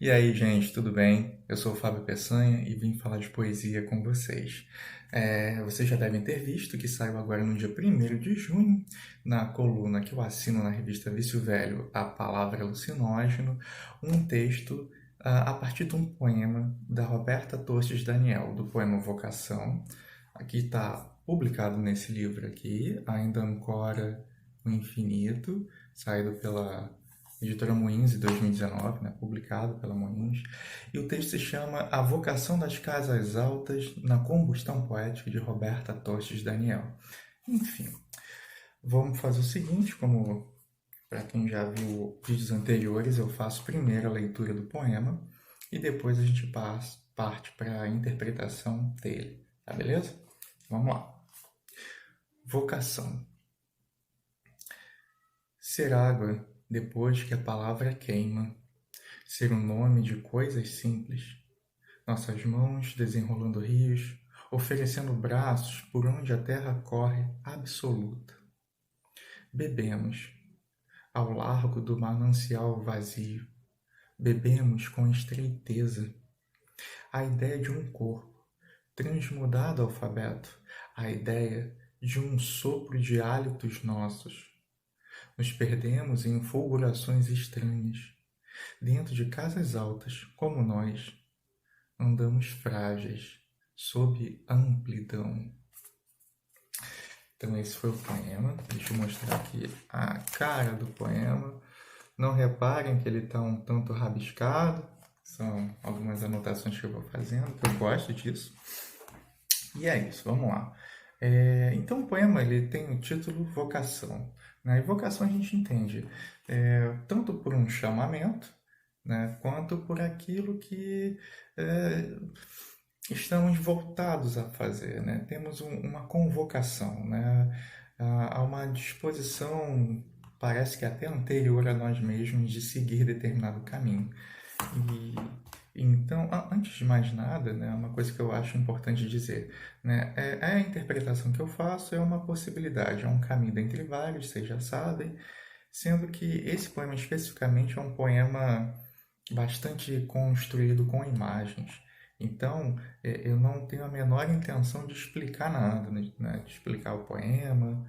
E aí, gente, tudo bem? Eu sou o Fábio Peçanha e vim falar de poesia com vocês. Vocês já devem ter visto que saiu agora no dia 1º de junho, na coluna que eu assino na revista Vício Velho, A Palavra Alucinógeno, um texto a partir de um poema da Roberta Tostes Daniel, do poema Vocação. Aqui está publicado nesse livro aqui, Ainda Ancora o Infinito, saído pela editora Moinhos em 2019, né, publicado pela Moinhos. E o texto se chama A Vocação das Casas Altas na Combustão Poética, de Roberta Tostes Daniel. Enfim, vamos fazer o seguinte, como para quem já viu vídeos anteriores, eu faço primeiro a leitura do poema e depois a gente parte para a interpretação dele, tá beleza? Vamos lá. Vocação. Ser água depois que a palavra queima, ser o nome de coisas simples, nossas mãos desenrolando rios, oferecendo braços por onde a terra corre absoluta. Bebemos, ao largo do manancial vazio, bebemos com estreiteza, a ideia de um corpo, transmudado alfabeto, a ideia de um sopro de hálitos nossos. Nos perdemos em fulgurações estranhas. Dentro de casas altas, como nós, andamos frágeis, sob amplidão. Então esse foi o poema. Deixa eu mostrar aqui a cara do poema. Não reparem que ele está um tanto rabiscado. São algumas anotações que eu vou fazendo, que eu gosto disso. E é isso, vamos lá. Então o poema ele tem o título Vocação. Né? E vocação a gente entende tanto por um chamamento, né, quanto por aquilo que estamos voltados a fazer. Né? Temos uma convocação, né? Há uma disposição, parece que até anterior a nós mesmos, de seguir determinado caminho. E então, antes de mais nada, né, uma coisa que eu acho importante dizer, né, a interpretação que eu faço é uma possibilidade, é um caminho dentre vários, vocês já sabem, sendo que esse poema especificamente é um poema bastante construído com imagens. Então, eu não tenho a menor intenção de explicar nada, né, de explicar o poema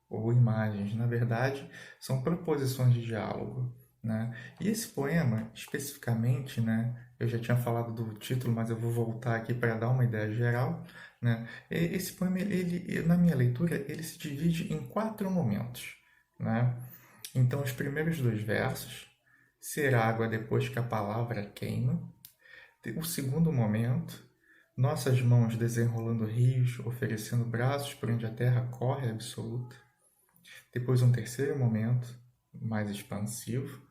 ou imagens. Na verdade, são proposições de diálogo. Né? E esse poema, especificamente, né, eu já tinha falado do título, mas eu vou voltar aqui para dar uma ideia geral. Né? Esse poema, na minha leitura, ele se divide em 4 momentos. Né? Então, os primeiros 2 versos, ser água depois que a palavra queima. O segundo momento, nossas mãos desenrolando rios, oferecendo braços por onde a terra corre absoluta. Depois um terceiro momento, mais expansivo,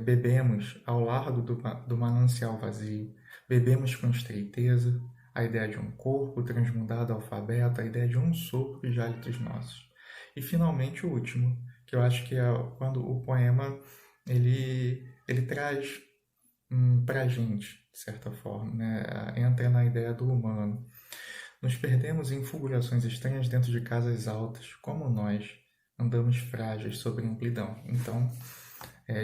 bebemos ao largo do manancial vazio, bebemos com estreiteza, a ideia de um corpo transmudado alfabeto, a ideia de um sopro de hálitos nossos. E finalmente o último, que eu acho que é quando o poema ele traz para a gente, de certa forma, né? Entra na ideia do humano. Nos perdemos em fulgurações estranhas dentro de casas altas, como nós andamos frágeis sobre amplidão. Então,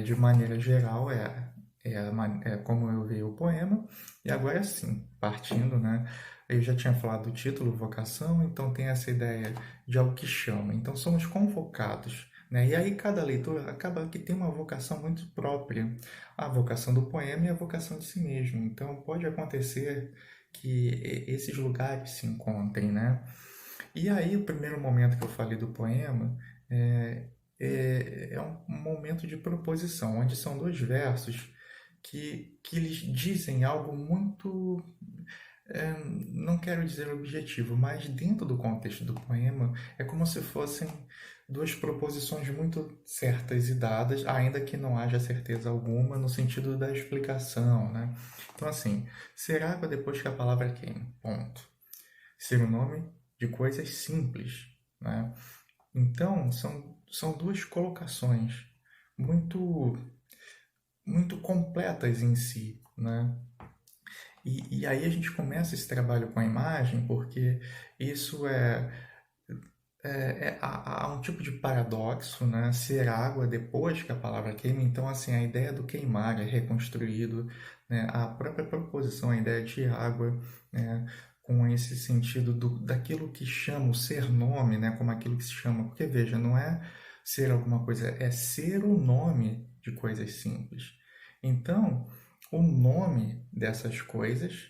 de maneira geral, é como eu vi o poema. E agora sim, partindo, né? Eu já tinha falado do título, vocação, então tem essa ideia de algo que chama. Então, somos convocados. Né? E aí, cada leitor acaba que tem uma vocação muito própria. A vocação do poema e a vocação de si mesmo. Então, pode acontecer que esses lugares se encontrem, né? E aí, o primeiro momento que eu falei do poema é um momento de proposição, onde são 2 versos que eles dizem algo muito, não quero dizer objetivo, mas dentro do contexto do poema é como se fossem 2 proposições muito certas e dadas, ainda que não haja certeza alguma no sentido da explicação, né? Então, assim, ser água depois que a palavra queima, ponto. Ser o nome de coisas simples, né? Então, são 2 colocações muito, muito completas em si, né? E aí a gente começa esse trabalho com a imagem, porque isso há um tipo de paradoxo, né? Ser água depois que a palavra queima. Então, assim, a ideia do queimar é reconstruído, né? A própria proposição, a ideia de água, né? Com esse sentido daquilo que chama o ser nome, né? Como aquilo que se chama. Porque, veja, não é ser alguma coisa, é ser o nome de coisas simples. Então, o nome dessas coisas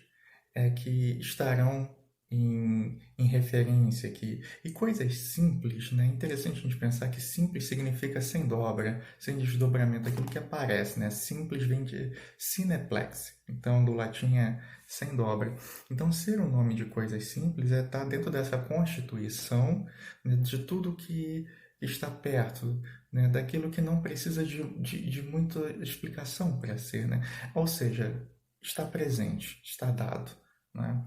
é que estarão em referência aqui. E coisas simples, né? É interessante a gente pensar que simples significa sem dobra, sem desdobramento, aquilo que aparece, né? Simples vem de cineplex, então do latim é sem dobra. Então, ser o nome de coisas simples é estar dentro dessa constituição, né, de tudo que está perto, né, daquilo que não precisa de muita explicação para ser, né? Ou seja, está presente, está dado, né?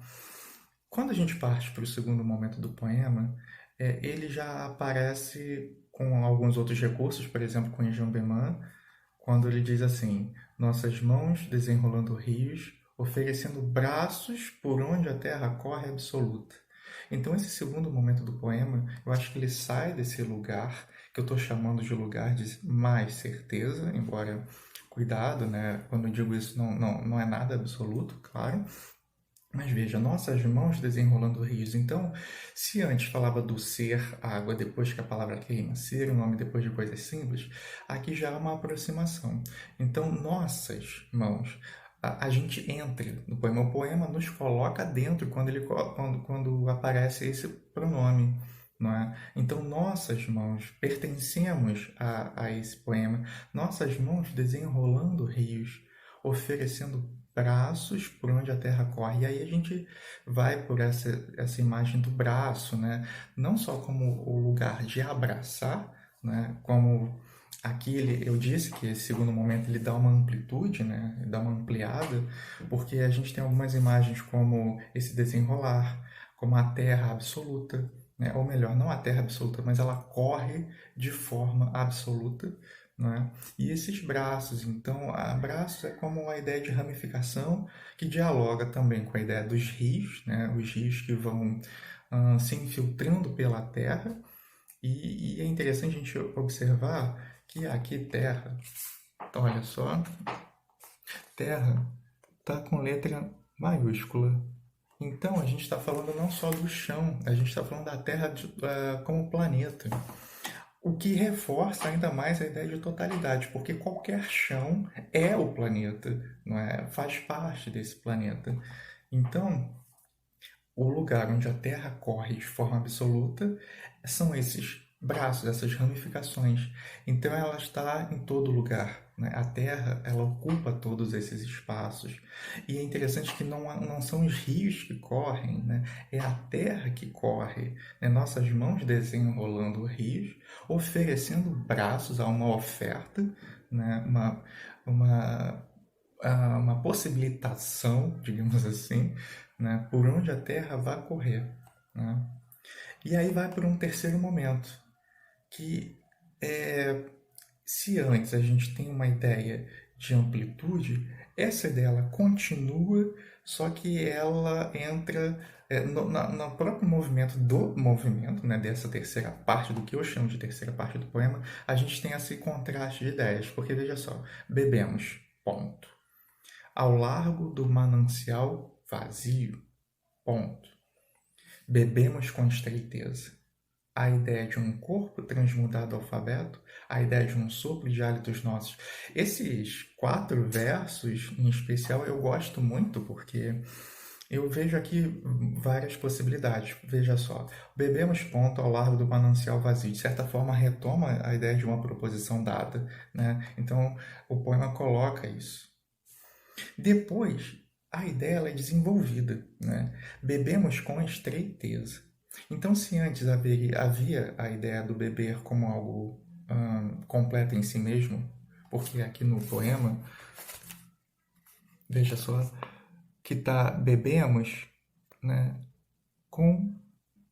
Quando a gente parte para o segundo momento do poema, ele já aparece com alguns outros recursos, por exemplo, com Enjambeman, quando ele diz assim: nossas mãos desenrolando rios, oferecendo braços por onde a terra corre absoluta. Então, esse segundo momento do poema, eu acho que ele sai desse lugar, que eu estou chamando de lugar de mais certeza, embora, cuidado, né? Quando eu digo isso, não é nada absoluto, claro, mas veja, nossas mãos desenrolando rios. Então, se antes falava do ser água depois que a palavra queima, ser o nome depois de coisas simples, aqui já há uma aproximação. Então, nossas mãos, a gente entra no poema. O poema nos coloca dentro quando aparece esse pronome. Não é? Então, nossas mãos, pertencemos a esse poema. Nossas mãos desenrolando rios, oferecendo braços por onde a terra corre. E aí a gente vai por essa imagem do braço, né? Não só como o lugar de abraçar, né? Como aqui eu disse que esse segundo momento ele dá uma amplitude, né? Ele dá uma ampliada, porque a gente tem algumas imagens como esse desenrolar, como a terra absoluta, né? Ou melhor, não a terra absoluta, mas ela corre de forma absoluta, né? E esses braços, então, braços é como a ideia de ramificação que dialoga também com a ideia dos rios, né? Os rios que vão se infiltrando pela terra. E é interessante a gente observar que aqui terra, então, olha só, terra está com letra maiúscula. Então a gente está falando não só do chão, a gente está falando da Terra como planeta. O que reforça ainda mais a ideia de totalidade, porque qualquer chão é o planeta, não é? Faz parte desse planeta. Então, o lugar onde a Terra corre de forma absoluta são esses braços, essas ramificações. Então ela está em todo lugar, né? A Terra, ela ocupa todos esses espaços. E é interessante que não são os rios que correm, né? É a Terra que corre, né? Nossas mãos desenrolando rios, oferecendo braços a uma oferta, né? Uma possibilitação, digamos assim, né, por onde a Terra vai correr. Né? E aí vai para um terceiro momento, que se antes a gente tem uma ideia de amplitude, essa ideia ela continua, só que ela entra no próprio movimento do movimento, né, dessa terceira parte, do que eu chamo de terceira parte do poema, a gente tem esse contraste de ideias, porque veja só, bebemos, ponto. Ao largo do manancial vazio, ponto. Bebemos com estreiteza. A ideia de um corpo transmudado ao alfabeto, a ideia de um sopro de hálitos nossos. Esses 4 versos, em especial, eu gosto muito porque eu vejo aqui várias possibilidades. Veja só, bebemos ponto ao largo do manancial vazio. De certa forma, retoma a ideia de uma proposição dada, né? Então, o poema coloca isso. Depois, a ideia ela é desenvolvida, né? Bebemos com estreiteza. Então, se antes havia a ideia do beber como algo completo em si mesmo, porque aqui no poema, veja só, que está bebemos, né, com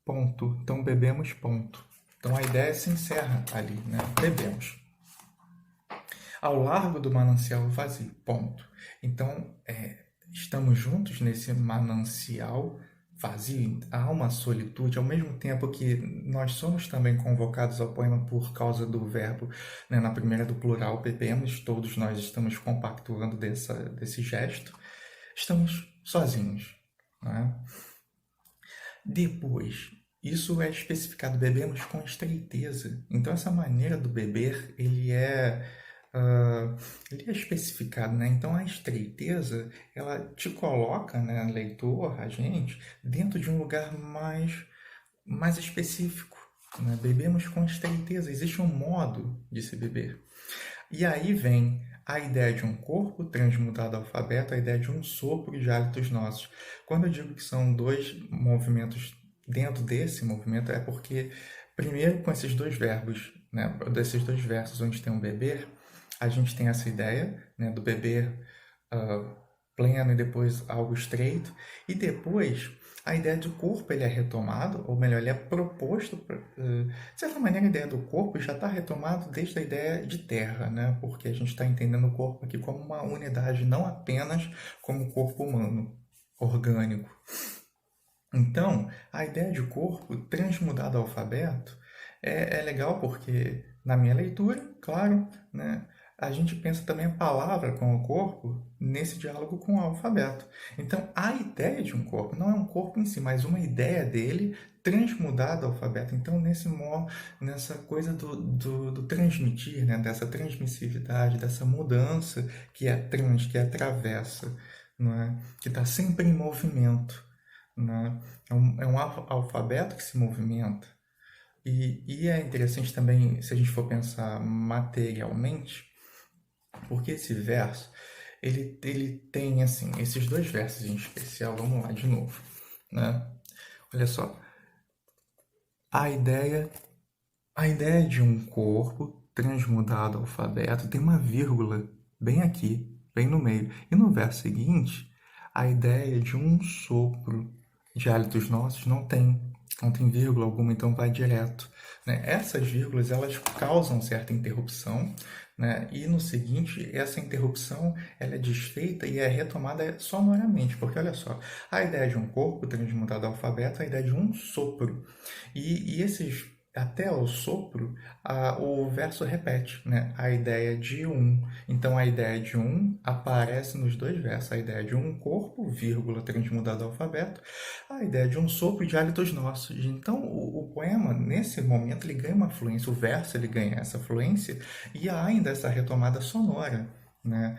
ponto. Então, bebemos ponto. Então, a ideia se encerra ali, né? Bebemos. Ao largo do manancial vazio, ponto. Então, estamos juntos nesse manancial vazio, há uma solitude, ao mesmo tempo que nós somos também convocados ao poema por causa do verbo, né, na primeira do plural, bebemos, todos nós estamos compactuando desse gesto, estamos sozinhos, né? Depois, isso é especificado, bebemos com estreiteza. Então, essa maneira do beber, ele é especificado, né? Então, a estreiteza, ela te coloca, né, leitor, a gente, dentro de um lugar mais específico, né? Bebemos com estreiteza, existe um modo de se beber. E aí vem a ideia de um corpo transmutado ao alfabeto, a ideia de um sopro de hálitos nossos. Quando eu digo que são dois movimentos dentro desse movimento, é porque, primeiro, com esses dois verbos, né, desses dois versos onde tem um beber, a gente tem essa ideia, né, do beber uh, pleno e depois algo estreito, e depois a ideia do corpo ele é retomado, ou melhor, ele é proposto. De certa maneira, a ideia do corpo já está retomado desde a ideia de terra, né? Porque a gente está entendendo o corpo aqui como uma unidade, não apenas como o corpo humano, orgânico. Então, a ideia de corpo transmudado ao alfabeto é legal porque, na minha leitura, claro, né, a gente pensa também a palavra com o corpo nesse diálogo com o alfabeto. Então, a ideia de um corpo não é um corpo em si, mas uma ideia dele transmudada ao alfabeto. Então, nessa coisa do transmitir, né, dessa transmissividade, dessa mudança que atravessa, não é? Que está sempre em movimento, né? É um alfabeto que se movimenta. E é interessante também, se a gente for pensar materialmente, porque esse verso, ele tem, assim, esses dois versos em especial, vamos lá de novo, né? Olha só, a ideia, a ideia de um corpo transmudado ao alfabeto tem uma vírgula bem aqui, bem no meio. E no verso seguinte, a ideia de um sopro de hálitos nossos não tem vírgula alguma, então vai direto, né? Essas vírgulas, elas causam certa interrupção, né? E no seguinte, essa interrupção ela é desfeita e é retomada sonoramente, porque olha só, a ideia de um corpo transmutado ao alfabeto, a ideia de um sopro. E esses até o sopro, o verso repete, né? A ideia de um. Então, a ideia de um aparece nos dois versos. A ideia de um corpo, vírgula, transmudado ao alfabeto. A ideia de um sopro de hálitos nossos. Então, o poema, nesse momento, ele ganha uma fluência. O verso, ele ganha essa fluência. E há ainda essa retomada sonora, né?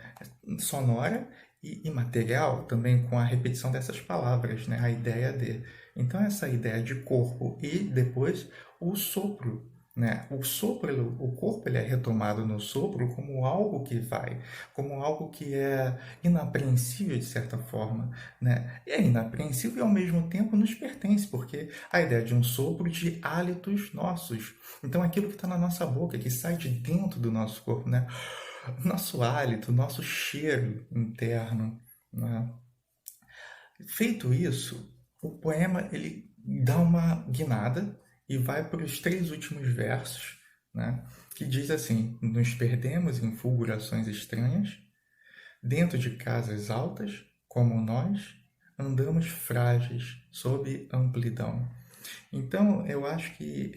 Sonora e material também com a repetição dessas palavras, né? A ideia de. Então, essa ideia de corpo e depois o sopro, né? O corpo ele é retomado no sopro como algo que vai, como algo que é inapreensível de certa forma, né? E é inapreensível e ao mesmo tempo nos pertence, porque a ideia de um sopro de hálitos nossos. Então, aquilo que está na nossa boca, que sai de dentro do nosso corpo, né? Nosso hálito, nosso cheiro interno, né? Feito isso, o poema ele dá uma guinada e vai para os três últimos versos, né? Que diz assim: nos perdemos em fulgurações estranhas, dentro de casas altas, como nós, andamos frágeis sob amplidão. Então, eu acho que,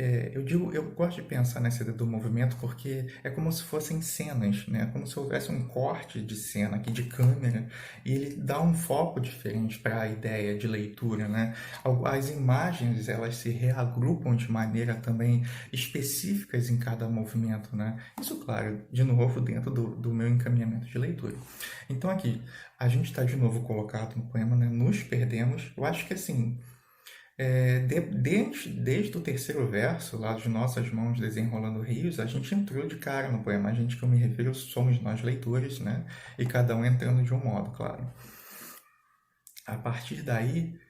eu gosto de pensar nessa ideia do movimento porque é como se fossem cenas, né? Como se houvesse um corte de cena aqui, de câmera, e ele dá um foco diferente para a ideia de leitura, né? As imagens, elas se reagrupam de maneira também específicas em cada movimento, né? Isso, claro, de novo, dentro do meu encaminhamento de leitura. Então, aqui, a gente está de novo colocado no poema, né? Nos perdemos. Eu acho que, assim, desde o terceiro verso, lá de Nossas Mãos Desenrolando Rios, a gente entrou de cara no poema. A gente que eu me refiro somos nós leitores, né? E cada um entrando de um modo, claro. A partir daí,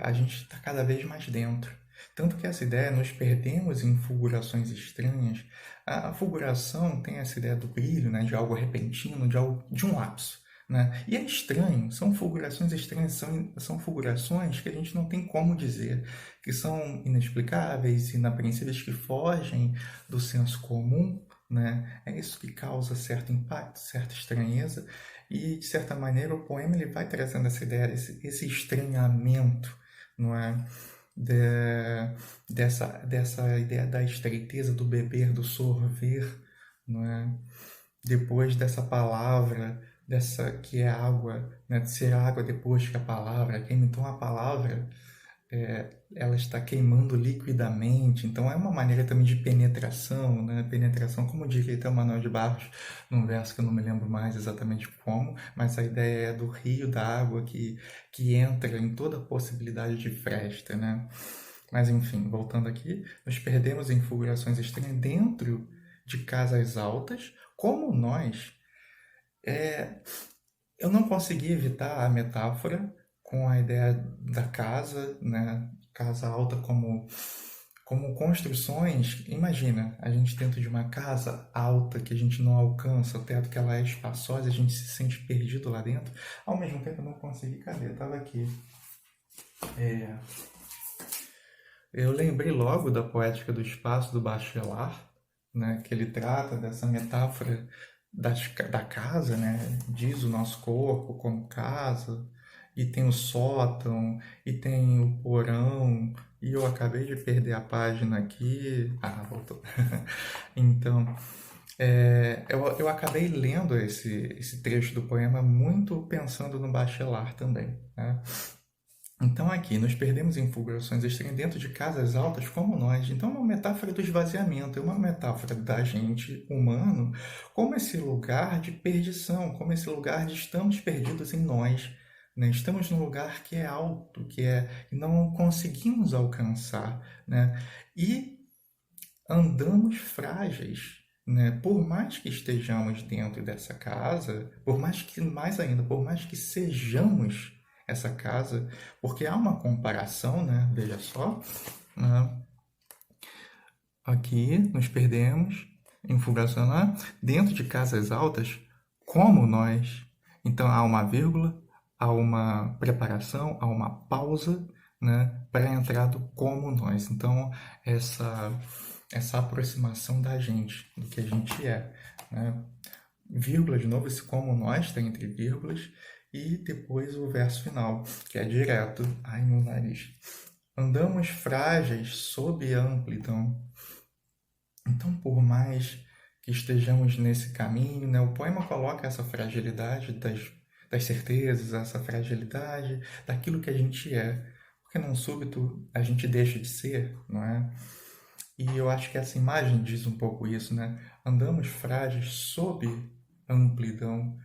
a gente está cada vez mais dentro. Tanto que essa ideia, nos perdemos em fulgurações estranhas. A fulguração tem essa ideia do brilho, né? De algo repentino, de um lapso. Né? E é estranho, são fulgurações estranhas, são fulgurações que a gente não tem como dizer, que são inexplicáveis, inapreensíveis, que fogem do senso comum, né? É isso que causa certo impacto, certa estranheza, e de certa maneira o poema ele vai trazendo essa ideia, esse estranhamento, não é? Dessa ideia da estreiteza, do beber, do sorver, não é? Depois dessa palavra, dessa que é água, né? De ser água depois que a palavra queima. Então a palavra ela está queimando liquidamente, então é uma maneira também de penetração, né? Penetração, como diria até o Manuel de Barros, num verso que eu não me lembro mais exatamente como, mas a ideia é do rio da água que entra em toda possibilidade de fresta, né? Mas enfim, voltando aqui, nos perdemos em fulgurações estranhas dentro de casas altas, como nós. Eu não consegui evitar a metáfora com a ideia da casa, né? Casa alta como construções. Imagina, a gente dentro de uma casa alta que a gente não alcança, o teto que ela é espaçosa, a gente se sente perdido lá dentro. Ao mesmo tempo eu não consegui, cadê? Eu tava aqui. Eu lembrei logo da Poética do Espaço do Bachelard, né, que ele trata dessa metáfora da casa, né, diz o nosso corpo como casa, e tem o sótão, e tem o porão, e eu acabei de perder a página aqui. Ah, voltou. Então, eu acabei lendo esse trecho do poema muito pensando no Bachelard também, né? Então aqui, nos perdemos em fulgurações estranhas dentro de casas altas como nós. Então é uma metáfora do esvaziamento, é uma metáfora da gente humano como esse lugar de perdição, como esse lugar de estamos perdidos em nós, né? Estamos num lugar que é alto, que não conseguimos alcançar, né? E andamos frágeis, né? Por mais que estejamos dentro dessa casa, por mais que, mais ainda, por mais que sejamos essa casa, porque há uma comparação, né? Veja só, né? Aqui nos perdemos em fugacionar dentro de casas altas, como nós. Então há uma vírgula, há uma preparação, há uma pausa, né, para a entrada do como nós. Então essa aproximação da gente, do que a gente é, né? Vírgula de novo, esse como nós está entre vírgulas e depois o verso final, que é direto. Ai, meu nariz. Andamos frágeis sob a amplidão. Então, por mais que estejamos nesse caminho, né, o poema coloca essa fragilidade das certezas, essa fragilidade daquilo que a gente é. Porque num súbito a gente deixa de ser, não é? E eu acho que essa imagem diz um pouco isso, né? Andamos frágeis sob a amplidão,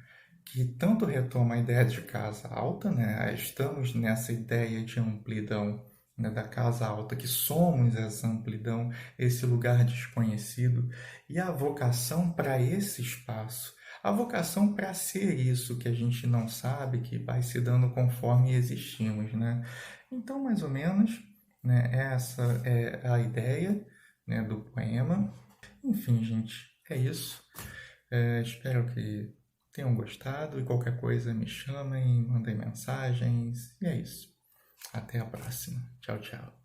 que tanto retoma a ideia de casa alta, né? Estamos nessa ideia de amplidão, né? Da casa alta, que somos essa amplidão, esse lugar desconhecido, e a vocação para esse espaço, a vocação para ser isso que a gente não sabe, que vai se dando conforme existimos, né? Então, mais ou menos, né? Essa é a ideia, né, do poema. Enfim, gente, é isso. Espero que tenham gostado e qualquer coisa me chamem, mandem mensagens. E é isso. Até a próxima. Tchau, tchau.